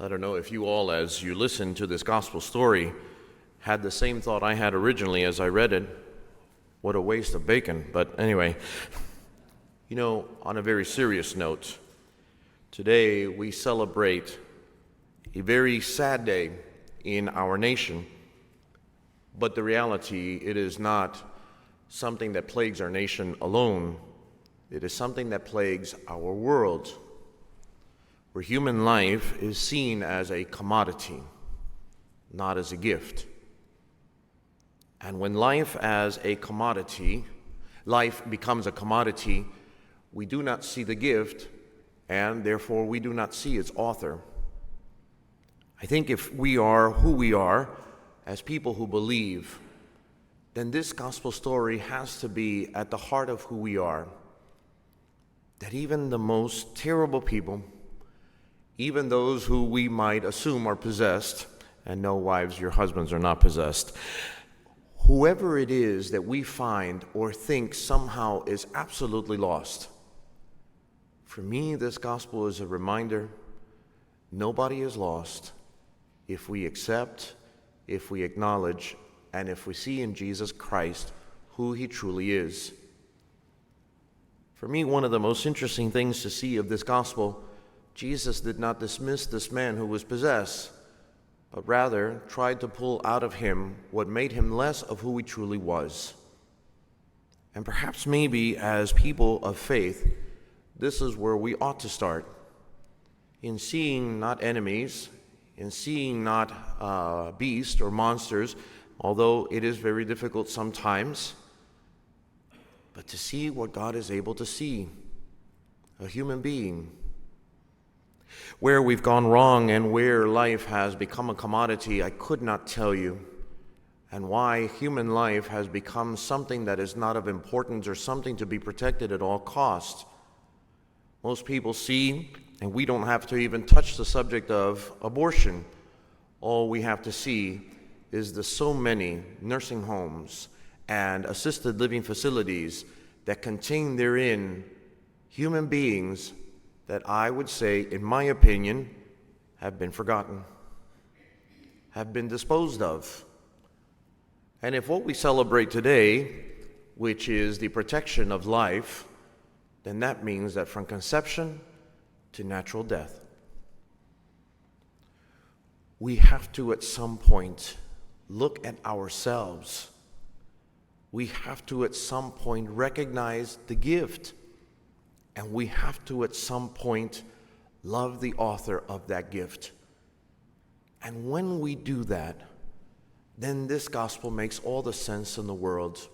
I don't know if you all, as you listen to this gospel story, had the same thought I had originally as I read it. What a waste of bacon. But anyway, on a very serious note, today we celebrate a very sad day in our nation. But the reality, it is not something that plagues our nation alone. It is something that plagues our world, where human life is seen as a commodity, not as a gift. And when life becomes a commodity, we do not see the gift, and therefore we do not see its author. I think if we are who we are as people who believe, then this gospel story has to be at the heart of who we are. That even the most terrible people, even those who we might assume are possessed, and no, wives, your husbands are not possessed, whoever it is that we find or think somehow is absolutely lost, for me, this gospel is a reminder nobody is lost if we accept, if we acknowledge, and if we see in Jesus Christ who he truly is. For me, one of the most interesting things to see of this gospel, Jesus did not dismiss this man who was possessed, but rather tried to pull out of him what made him less of who he truly was. And perhaps maybe as people of faith, this is where we ought to start, in seeing not enemies, in seeing not beasts or monsters, although it is very difficult sometimes, but to see what God is able to see, a human being. Where we've gone wrong and where life has become a commodity, I could not tell you, and why human life has become something that is not of importance or something to be protected at all costs. Most people see, and we don't have to even touch the subject of abortion. All we have to see is the so many nursing homes and assisted living facilities that contain therein human beings that I would say, in my opinion, have been forgotten, have been disposed of. And if what we celebrate today, which is the protection of life, then that means that from conception to natural death, we have to at some point look at ourselves. We have to at some point recognize the gift, and we have to at some point love the author of that gift. And when we do that, then this gospel makes all the sense in the world.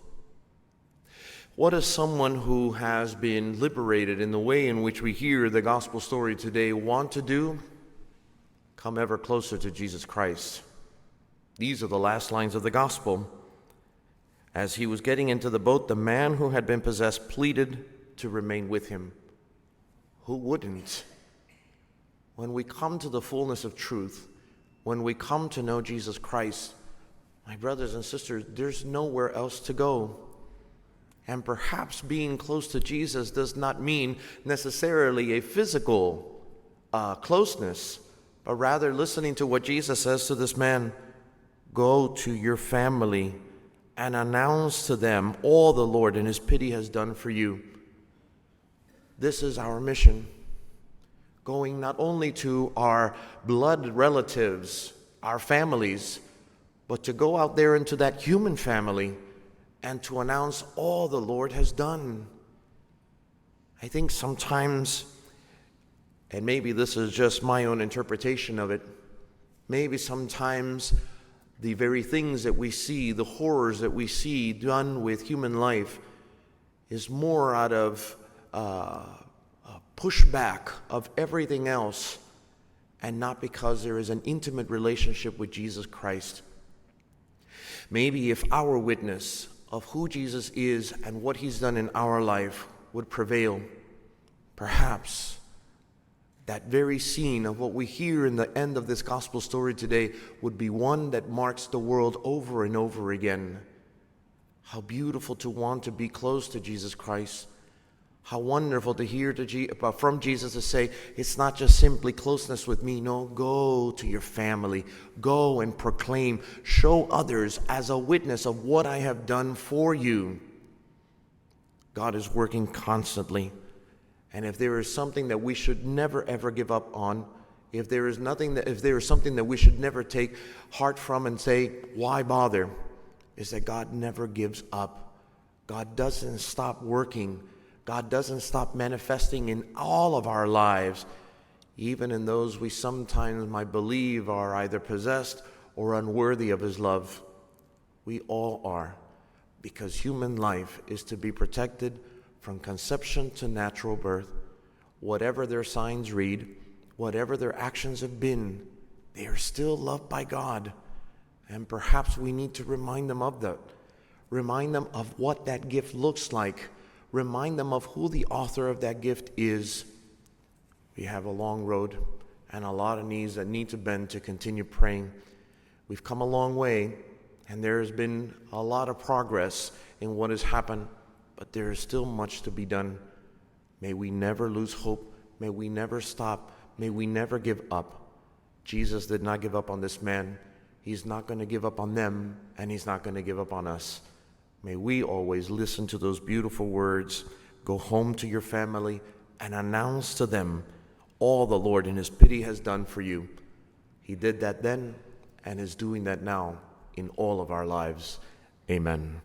What does someone who has been liberated in the way in which we hear the gospel story today want to do? Come ever closer to Jesus Christ. These are the last lines of the gospel. As he was getting into the boat, the man who had been possessed pleaded to remain with him. Who wouldn't? When we come to the fullness of truth, when we come to know Jesus Christ, my brothers and sisters, there's nowhere else to go. And perhaps being close to Jesus does not mean necessarily a physical closeness, but rather listening to what Jesus says to this man: go to your family and announce to them all the Lord and his pity has done for you. This is our mission, going not only to our blood relatives, our families, but to go out there into that human family and to announce all the Lord has done. I think sometimes, and maybe this is just my own interpretation of it, maybe sometimes the very things that we see, the horrors that we see done with human life, is more out of a pushback of everything else, and not because there is an intimate relationship with Jesus Christ. Maybe if our witness of who Jesus is and what he's done in our life would prevail, perhaps that very scene of what we hear in the end of this gospel story today would be one that marks the world over and over again. How beautiful to want to be close to Jesus Christ. How wonderful to hear from Jesus to say, it's not just simply closeness with me. No, go to your family. Go and proclaim. Show others as a witness of what I have done for you. God is working constantly. And if there is something that we should never, ever give up on, if there is something that we should never take heart from and say, why bother, is that God never gives up. God doesn't stop working. God doesn't stop manifesting in all of our lives, even in those we sometimes might believe are either possessed or unworthy of his love. We all are, because human life is to be protected from conception to natural birth. Whatever their signs read, whatever their actions have been, they are still loved by God. And perhaps we need to remind them of that. Remind them of what that gift looks like. Remind them of who the author of that gift is. We have a long road and a lot of knees that need to bend to continue praying. We've come a long way, and there has been a lot of progress in what has happened, but there is still much to be done. May we never lose hope. May we never stop. May we never give up. Jesus did not give up on this man. He's not going to give up on them, and he's not going to give up on us. May we always listen to those beautiful words. Go home to your family and announce to them all the Lord in his pity has done for you. He did that then and is doing that now in all of our lives. Amen.